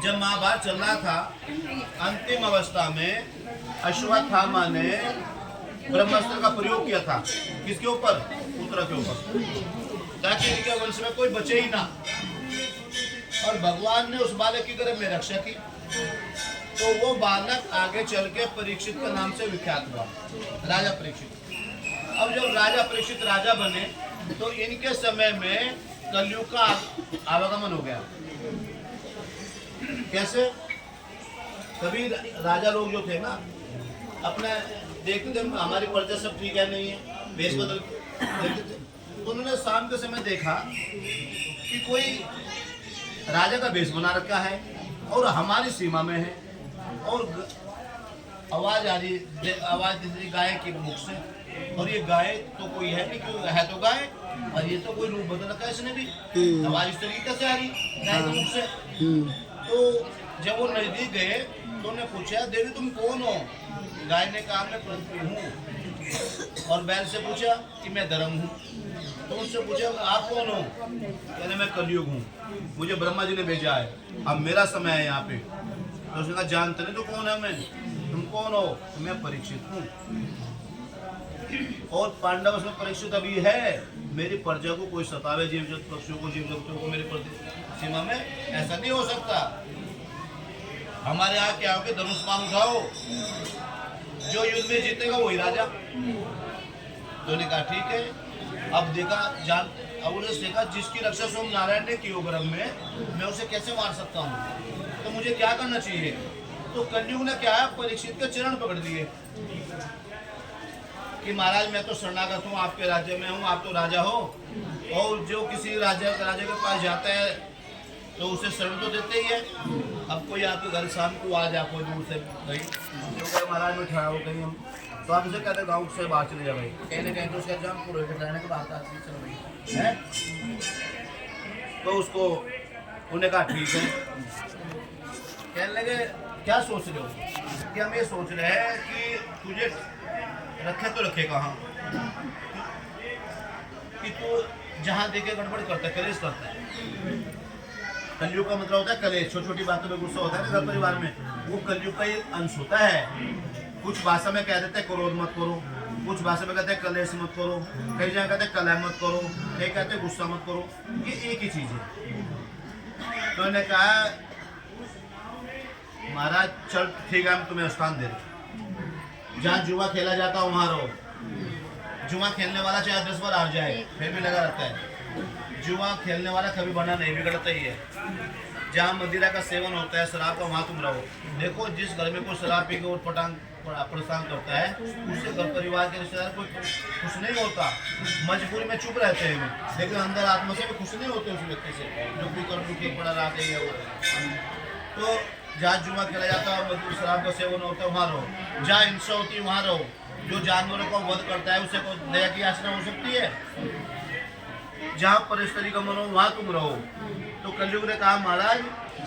जब महाभारत चल रहा था, अंतिम अवस्था में अश्वत्थामा ने ब्रह्मास्त्र का प्रयोग किया था। किसके ऊपर? पुत्र के ऊपर, ताकि इनके वंश में कोई बचे ही ना। और भगवान ने उस बालक की गर्भ में रक्षा की, तो वो बालक आगे चल के परीक्षित के नाम से विख्यात हुआ, राजा परीक्षित। अब जब राजा परीक्षित राजा बने, तो इनके समय में कलयुग का आवागमन हो गया। कैसे? कभी राजा लोग जो थे ना, अपने देखते थे हमारी प्रजा सब ठीक है नहीं है, भेष बदल देखते थे। तो उन्होंने शाम के समय देखा कि कोई राजा का भेष बना रखा है और हमारी सीमा में है, और आवाज आ रही, आवाज दिख रही गाय के मुख से, और ये गाय तो कोई है नहीं, क्यों है तो गाय, और ये तो कोई रूप बदल रखा है इसने भी। आवाज इस तरीके से आ रही गाय के मुख से। तो जब वो नजदीक गए तो उन्होंने पूछा, देवी तुम कौन हो? गाय ने कहा मैं पृथ्वी हूँ। और बैल से पूछा कि मैं धर्म हूँ। तो उससे पूछा आप कौन हो? कहने मैं कलयुग हूँ, मुझे ब्रह्मा जी ने भेजा है, अब मेरा समय है यहाँ पे। तो उसने कहा जानते नहीं तो कौन है मैं? तुम कौन हो? तो मैं परीक्षित हूँ, और पांडव उसमें परीक्षित अभी है। मेरी प्रजा को कोई सतावे, जीव जंतु पक्षियों को, जीव जंतुओं को मेरी सीमा में ऐसा नहीं हो सकता। हमारे यहाँ क्या हो कि धनुष बाण उठाओ, जो युद्ध में जीतेगा वही राजा। तो ने कहा ठीक है। अब देखा जान, अब उन्होंने देखा जिसकी रक्षा सोम नारायण ने की गर्भ में, मैं उसे कैसे मार सकता हूँ, तो मुझे क्या करना चाहिए? तो कलयुग ने क्या है, परीक्षित के चरण पकड़ दिए कि महाराज मैं तो शरणागत हूँ, आपके राज्य में हूँ, आप तो राजा हो, और जो किसी राजा के पास जाता है तो उसे शरण तो देते ही है। अब कोई आपके घर शाम को आ जा, कोई दूर से भाई जो कहे महाराज में ठहरा हो कहीं हम, तो आप उसे कहते गाँव से बाहर चले जा भाई, कहीं ना कहीं तो उसका जम पुरोहित रहने के बाद चल भाई है। तो उसको उन्हें कहा ठीक है। कहने लगे क्या सोच रहे हो? कि हम ये सोच रहे हैं कि तुझे रखे तो रखे कहाँ, कि तू जहाँ देखे गड़बड़ करता है, कलेश करता है। कलयुग का मतलब होता है कलेश, छोटी छोटी बातों में गुस्सा होता है ना घर परिवार में, वो कलयुग का एक अंश होता है। कुछ भाषा में कह देते हैं क्रोध मत करो, कुछ भाषा में कहते हैं कलेश मत करो, कई जगह कहते हैं कलह मत करो, कई कहते हैं गुस्सा मत करो। ये एक ही चीज है। तो उन्होंने कहा महाराज चल ठीक है, हम तुम्हें स्थान दे रहे, जहाँ जुआ खेला जाता है वहां रहो। जुआ खेलने वाला चाहे 10 बार हार जाए फिर भी लगा रहता है, जुआ खेलने वाला कभी बना नहीं, बिगड़ता ही है। जहाँ मदिरा का सेवन होता है, शराब का, वहाँ तुम रहो। देखो जिस घर में कोई शराब पी के और परेशान करता है, उससे घर परिवार के रिश्तेदार कोई खुश नहीं होता, मजबूरी में चुप रहते हैं, लेकिन अंदर आत्मा से भी खुश नहीं होते उस व्यक्ति से जो भी कर दुखी पड़ा रहा है वो। तो जहाँ जुआ खेला जाता है, शराब का सेवन होता है, वहाँ रहो। जहाँ हिंसा होती है वहाँ रहो। जो जानवरों को वध करता है उसे को दया की याचना हो सकती है। जहाँ परिस्थिति का मन हो वहाँ तुम रहो। तो कलयुग ने कहा महाराज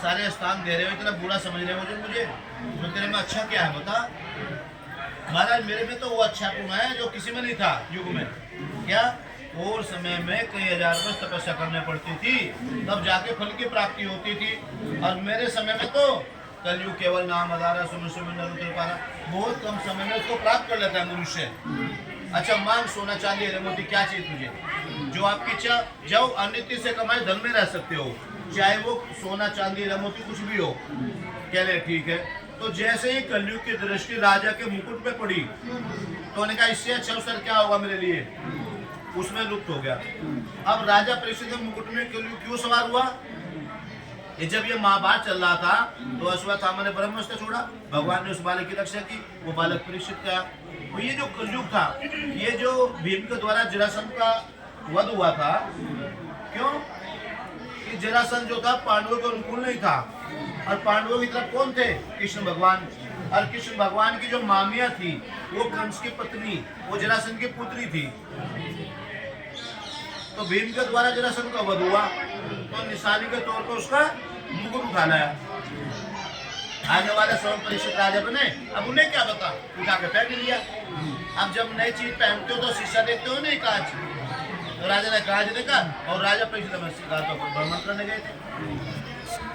सारे स्थान दे रहे हो, इतना बुरा समझ रहे हो मुझे, तो तेरे में अच्छा क्या है बता? महाराज मेरे में तो वो अच्छा गुण है जो किसी में नहीं था युग में। क्या? और समय में कई हजार वर्ष तपस्या करनी पड़ती थी, तब जाके फल की प्राप्ति होती थी। और मेरे समय में तो कलयुग केवल नाम आधारा सुमिर पारा, बहुत कम समय में उसको प्राप्त कर लेता है मनुष्य। अच्छा मांग सोना चांदी हीरे मोती, क्या चाहिए तुझे? जो आपकी इच्छा, जब अनित्य से कमाए धन में रह सकते हो, चाहे वो सोना चांदी हीरे मोती कुछ भी हो। कह रहे ठीक है। तो जैसे ही कलयुग की दृष्टि राजा के मुकुट पे पड़ी, तो उन्होंने कहा इससे अच्छा अवसर क्या होगा मेरे लिए, उसमें लुप्त हो गया। अब राजा परीक्षित के मुकुट में कलयुग क्यों सवार हुआ? ये जब ये महाभारत चल रहा था तो अश्वत्थामा ने ब्रह्मास्त्र छोड़ा, भगवान ने उस बालक की रक्षा की, वो बालक परीक्षित का। तो ये जो कलयुग था, ये जो भीम के द्वारा जरासंध का वध हुआ था, क्यों? कि जरासंध जो था पांडवों के अनुकूल नहीं था, और पांडवों की तरफ कौन थे? कृष्ण भगवान। और कृष्ण भगवान की जो मामिया थी वो कंस की पत्नी, वो जरासंध की पुत्री थी। तो भीम के द्वारा जरासंध का वध हुआ, तो निशानी के तौर पर उसका मुकुट उठा लाया। आने वाले स्वयं परीक्षित राजा बने, अब उन्हें क्या बता, उठा के फेंक लिया। अब जब नई चीज पहनते हो तो शीशा देखते हो नहीं कांच, तो राजा ने कांच देखा और राजा परीक्षित में तो ब्रह्मण करने गए थे।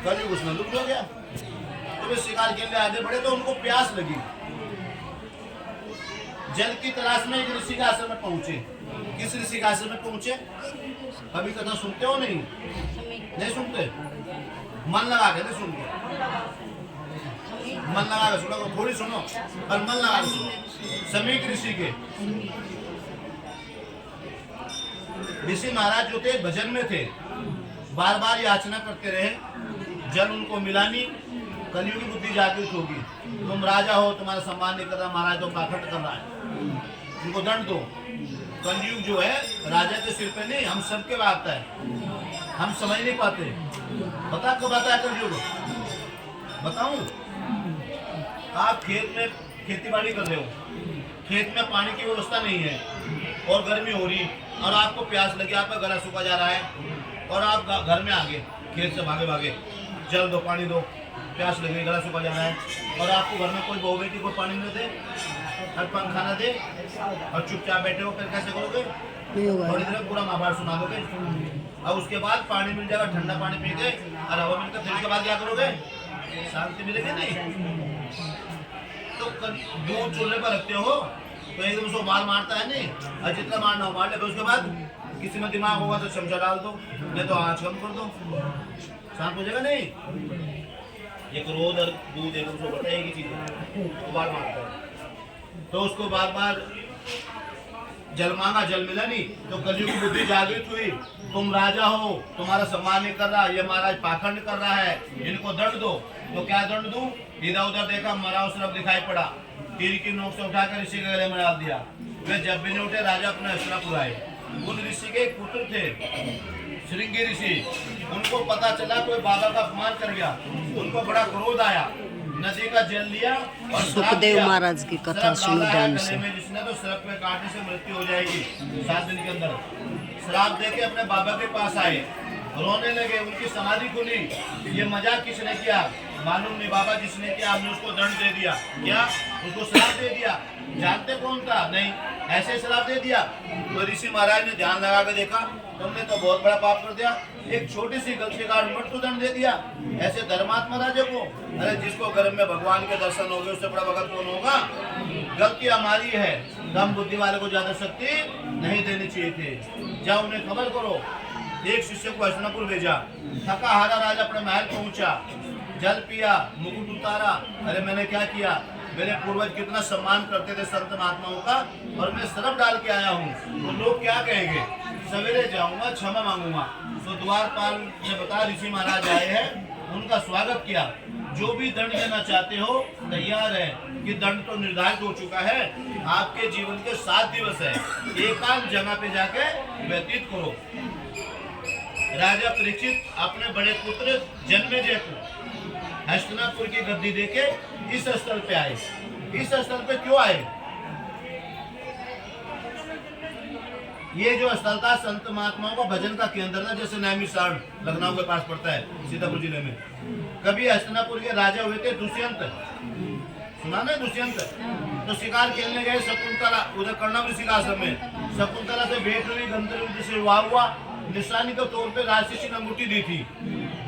कलयुग उसमें लुप्त हो गया। तो वे शिकार के लिए आगे बढ़े तो उनको प्यास लगी, जल की तलाश में एक ऋषि के आश्रम में पहुंचे। किस ऋषि के आश्रम में पहुंचे? कभी कथा सुनते हो? नहीं सुनते? मन लगा के नहीं सुनते, मन लगा के सुनो, थोड़ी सुनो पर मन लगा के सुनो। समीक ऋषि के ऋषि महाराज जो थे भजन में थे, बार बार याचना करते रहे, जल उनको मिला नहीं। कलयुग की बुद्धि जागृत होगी, तुम राजा हो, तुम्हारा सम्मान नहीं कर रहा महाराज, तो पाखंड कर रहा है, उनको दंड दो। कलयुग जो है राजा के सिर पे नहीं, हम सबके पे आता है, हम समझ नहीं पाते। पता कब आता है कलयुग? बताऊं? आप खेत में खेती बाड़ी कर रहे हो, खेत में पानी की व्यवस्था नहीं है और गर्मी हो रही और आपको प्यास लगी, आपका गला सूखा जा रहा है और आप घर में आ गए, खेत से भागे भागे, जल दो, पानी दो, प्यास लगी, गला सूखा जा रहा है और आपको घर में कोई बहू बेटी कोई पानी न दे, हर पंखा न दे और चुपचाप बैठे हो, फिर कैसे करोगे? थोड़ी देर पूरा महाभारत सुना दोगे और उसके बाद पानी मिल जाएगा, ठंडा पानी पी के और हवा मिलकर, फिर उसके बाद क्या करोगे? शांति मिलेगी नहीं। तो दूध चूल्हे पर रखते हो तो एकदम से बाल मारता है नहीं, और जितना मारना हो मार ले, फिर उसके बाद किसी में दिमाग होगा तो चमचा डाल दो, नहीं तो आँच कम कर दो, शांत हो जाएगा नहीं। ये क्रोध और दूध एकदम से बढ़ता है, एक ही चीज है, बाल मारता है। तो उसको बार बार जल मांगा, जल मिला नहीं, तो कलयुग की बुद्धि जागृत हुई, तुम राजा हो, तुम्हारा सम्मान नहीं कर रहा, ये महाराज पाखंड कर रहा है, इनको दंड दो। तो क्या दंड दूं? इधर उधर देखा, मरा सिर्फ दिखाई पड़ा, तीर की नोक से उठाकर ऋषि के गले में डाल दिया। वे जब भी नहीं उठे, राजा अपने हस्तिनापुर आए। उन ऋषि के एक पुत्र थे श्रृंगी ऋषि, उनको पता चला कोई बाबा का अपमान कर गया, उनको बड़ा क्रोध आया, नदी का जल लिया और सुखदेव महाराज की कथा सुनो ध्यान से। जिसने तो श्राप में काटने से मृत्यु हो जाएगी 7 दिन के अंदर। श्राप देके अपने बाबा के पास आए, रोने लगे, उनकी समाधि खुली। ये मजाक किसने किया मालूम नहीं, बाबा जिसने किया, हमने उसको दंड दे दिया। क्या? उसको श्राप दे दिया। जानते कौन था? नहीं, ऐसे श्राप दे दिया। तो ऋषि महाराज ने ध्यान लगा के देखा, तुमने तो बहुत बड़ा पाप कर दिया, एक छोटी सी गलती का मृत्यु दंड दे दिया ऐसे धर्मात्मा राजा को। अरे जिसको गर्भ में भगवान के दर्शन हो गए, उससे बड़ा भगत कौन होगा? गलती हमारी है, कम बुद्धि वाले को ज्यादा शक्ति नहीं देनी चाहिए थे। जाओ उन्हें खबर करो। एक शिष्य को हस्तिनापुर भेजा, थका हारा राजा अपने महल पहुंचा, जल पिया, मुकुट उतारा। अरे मैंने क्या किया? मेरे पूर्वज कितना सम्मान करते थे संत महात्माओं का, और मैं सरफ डाल के आया हूँ, तो लोग क्या कहेंगे? सवेरे जाऊंगा, क्षमा मांगूंगा। तो द्वारपाल ने बताया ऋषि महाराज आए हैं, उनका स्वागत किया। जो भी दंड देना चाहते हो तैयार है कि दंड तो निर्धारित हो चुका है, आपके जीवन के 7 दिवस है, एकांत जगह पे जाके व्यतीत करो। राजा परीक्षित अपने बड़े पुत्र जन्मेजय को हस्तिनापुर की गद्दी देके इस स्थल पे आए। इस स्थल पे क्यों आए? ये जो स्थल था संत महात्माओं का भजन का केंद्र था, जैसे नैमिषारण लखनऊ के पास पड़ता है, सीतापुर जिले में। कभी हस्तिनापुर के राजा हुए थे दुष्यंत, सुना ना दुष्यंत? तो शिकार खेलने गए शकुंतला, उधर कर्णव ऋषि का आश्रम में। शकुंतला से भेंट हुई, गंधर्व से विवाह हुआ, निशानी के तौर पे राजऋषि ने अंगूठी दी थी।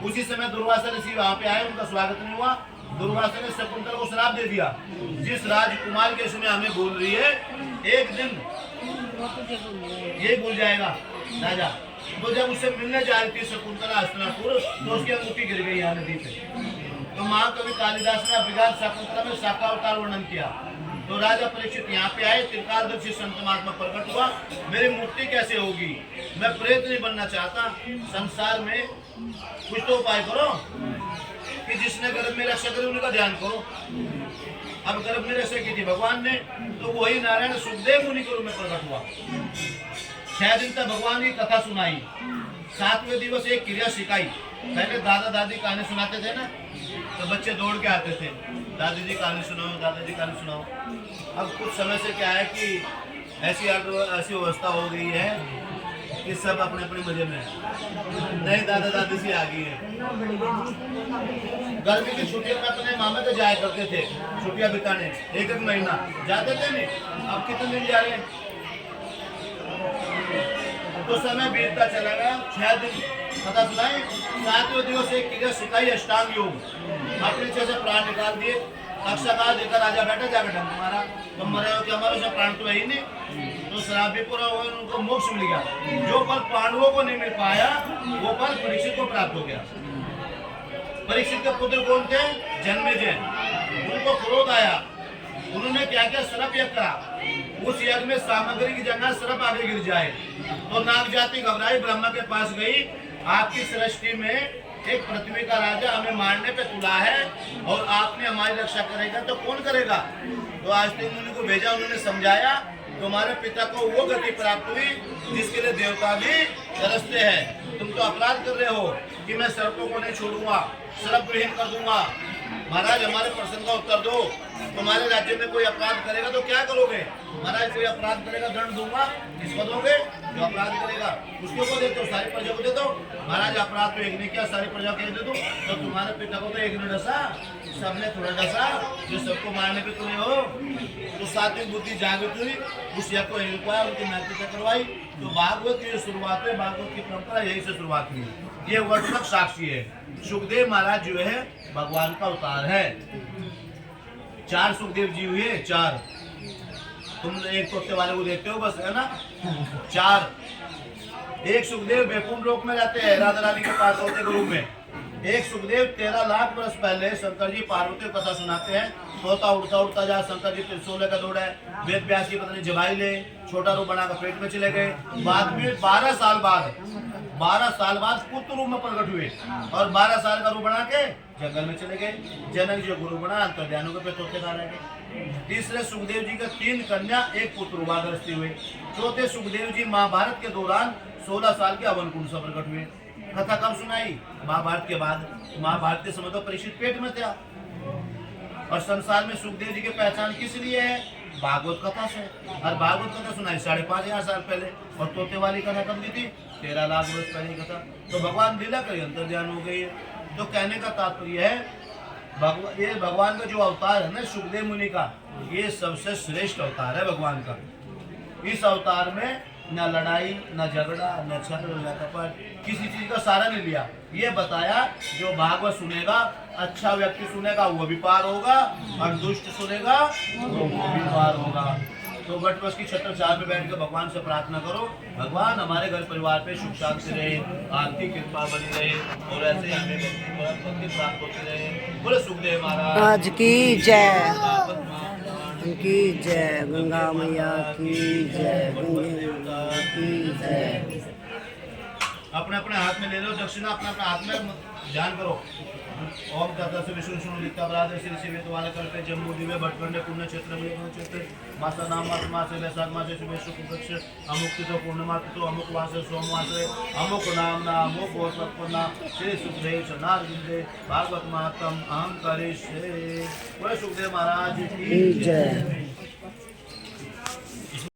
उसी समय दुर्वासा ऋषि वहां पे आए, उनका स्वागत नहीं हुआ। दुर्वासा ने शकुंतला को श्राप दे दिया, जिस राजकुमार के समय हमें बोल रही है, एक दिन ये भूल जाएगा राजा। तो जब उसे मिलने जा रही थी शकुंतला हस्तिनापुर, तो उसकी अंगूठी गिर गई यहाँ नदी पे। तो महाकवि कालिदास ने अभिज्ञान शकुंतला में शाखावतार वर्णन किया। तो राजा परीक्षित यहाँ पे आए, त्रिकालदर्शी संत महात्मा प्रकट हुआ, मेरी मुक्ति कैसे होगी? मैं प्रेत नहीं बनना चाहता, संसार में कुछ तो उपाय करो कि जिसने गर्भ में रक्षा करी उनका ध्यान करो। अब गर्भ में रक्षा की थी भगवान ने, तो वही नारायण सुखदेव मुनि के रूप में प्रकट हुआ। 6 दिन तक भगवान की कथा सुनाई, 7वें दिवस एक क्रिया सिखाई। पहले दादा दादी कहानी सुनाते थे ना, तो बच्चे दौड़ के आते थे, दादी जी कहानी सुनाओ, दादाजी कहानी सुनाओ। अब कुछ समय से क्या है कि ऐसी अवस्था हो गई है कि सब अपने अपने मजे में नई दादा दादी से आ गई है। गर्मी की छुट्टियों में अपने मामा तो जाया करते थे छुट्टियां बिताने, 1-1 महीना जाते थे नहीं। अब कितने दिन जा रहे हैं? तो समय बीतता चला गया। 6 दिन कथा सुनाई। 7वें दिवस एक क्रिया सिखाई अष्टांग योग। अपने नीचे से प्राण निकाल दिए। अक्षका देकर राजा बैठा, जाकर डंक मारा। तुम मरे हो कि हमारे से प्राण तो है ही नहीं। तो श्राप भी पूरा हुआ, उनको मोक्ष मिल गया। जो फल पांडवों को नहीं मिल पाया वो फल परीक्षित को प्राप्त हो गया। परीक्षित के पुत्र कौन थे? जन्मेजय। उनको क्रोध आया। उन्होंने क्या क्या सर्प यज्ञ करा। उस यज्ञ में सामग्री की जगह सर्प आगे गिर जाए तो नाग जाति घबराई, ब्रह्मा के पास गई। आपकी सृष्टि में एक पृथ्वी का राजा हमें मारने पे तुला है और आपने हमारी रक्षा करेगा तो कौन करेगा? तो आज तक मुनि को भेजा, उन्होंने समझाया तुम्हारे पिता को वो गति प्राप्त हुई जिसके लिए देवता भी तरसते हैं। तुम तो अपराध कर रहे हो कि मैं सर्पों को नहीं छोड़ूंगा, सर्प विहीन कर दूंगा। महाराज हमारे प्रश्न का उत्तर दो। तुम्हारे राज्य में कोई अपराध करेगा तो क्या करोगे? महाराज कोई अपराध करेगा दंड दूंगा। किसको दोगे? जो अपराध करेगा उसको को देते हो, सारी प्रजा को देते हो। महाराज अपराध तो एक ने किया, सारी प्रजा को दे दो। तो तुम्हारे पिता को तो एक ने डसा, सबने थोड़ा डसा, जो सबको मारने पे तुले हो। तो सात्विक बुद्धि जागृत हुई, उस यज्ञ को हिलवाया, उनकी नैतिकता करवाई। तो भागवत की शुरुआत है, भागवत की परंपरा यही से शुरुआत हुई। ये वर्तमान साक्षी है। सुखदेव महाराज जो है भगवान का अवतार है। 4 सुखदेव जी हुए, 4। तुम एक तोते वाले को देखते हो बस, है ना? 4। एक सुखदेव बैकुंठ लोक में रहते हैं, राधा रानी के पास होते गुरु में। एक सुखदेव 13 लाख वर्ष पहले शंकर जी पार्वती को कथा सुनाते हैं। तोता उड़ता उड़ता जा शंकर जी त्रिशूल लेकर दौड़े। वेद व्यास की पत्नी जबाई ले छोटा रूप बनाकर पेट में चले गए। बाद में 12 साल बाद पुत्र रूप में प्रकट हुए और 12 साल का रूप बना के जंगल में चले गए। जनक जी गुरु बना, अंतर्ध्यानों के पे तोते खा रहे। तीसरे सुखदेव जी का 3 कन्या, 1 पुत्र हुआ गृहस्थी हुए। चौथे सुखदेव जी महाभारत के दौरान 16 साल के अवन कुंड से प्रकट हुए। कथा कब सुनाई? महाभारत के बाद। महाभारत के समय तो परीक्षित पेट में था। और संसार में सुखदेव जी की पहचान किस लिए है? भागवत कथा से। और भागवत कथा सुनाई 5,500 साल पहले। और तोते वाली कथा कब दी थी? 13 लाख वर्ष पहले की कथा। तो भगवान लीला करी, अंतर्ध्यान हो गई है। तो कहने का तात्पर्य है ये भगवान का जो अवतार है ना सुखदेव मुनि का, ये सबसे श्रेष्ठ अवतार है भगवान का। इस अवतार में न लड़ाई, न झगड़ा, न छल, न कपट, किसी चीज का सहारा नहीं लिया। ये बताया जो भागवत सुनेगा, अच्छा व्यक्ति सुनेगा वो भी पार होगा और दुष्ट सुनेगा वो भी पार होगा। तो बट बस की छत्र छाया में बैठ कर भगवान से प्रार्थना करो, भगवान हमारे घर परिवार पे सुख शांति रहे, आपकी कृपा बनी रहे और ऐसे हमें भक्ति प्राप्त होती रहे। बोले सुखदेव महाराज की जय, की जय, गंगा मैया की जय, गंगा की जय। अपने अपने हाथ में ले लो दक्षिणा, अपने अपने हाथ में ध्यान करो। ओम तथा से विष्णु विष्णु लिखता अपराध श्री शिवे तुम्हारे कर पे जम्मू दिव्य भटकंडे पुण्य क्षेत्र में क्षेत्र मासा नाम मास मासे वैशाख मासे शुभे शुक्ल पक्ष अमुक तो पूर्णिमा तो अमुक वासे सोमवासे अमुक नाम ना अमुक गोत्पन्ना श्री सुखदेव सनार्गिंदे भागवत महात्म अहम करिष्ये। बोले सुखदेव महाराज की जय।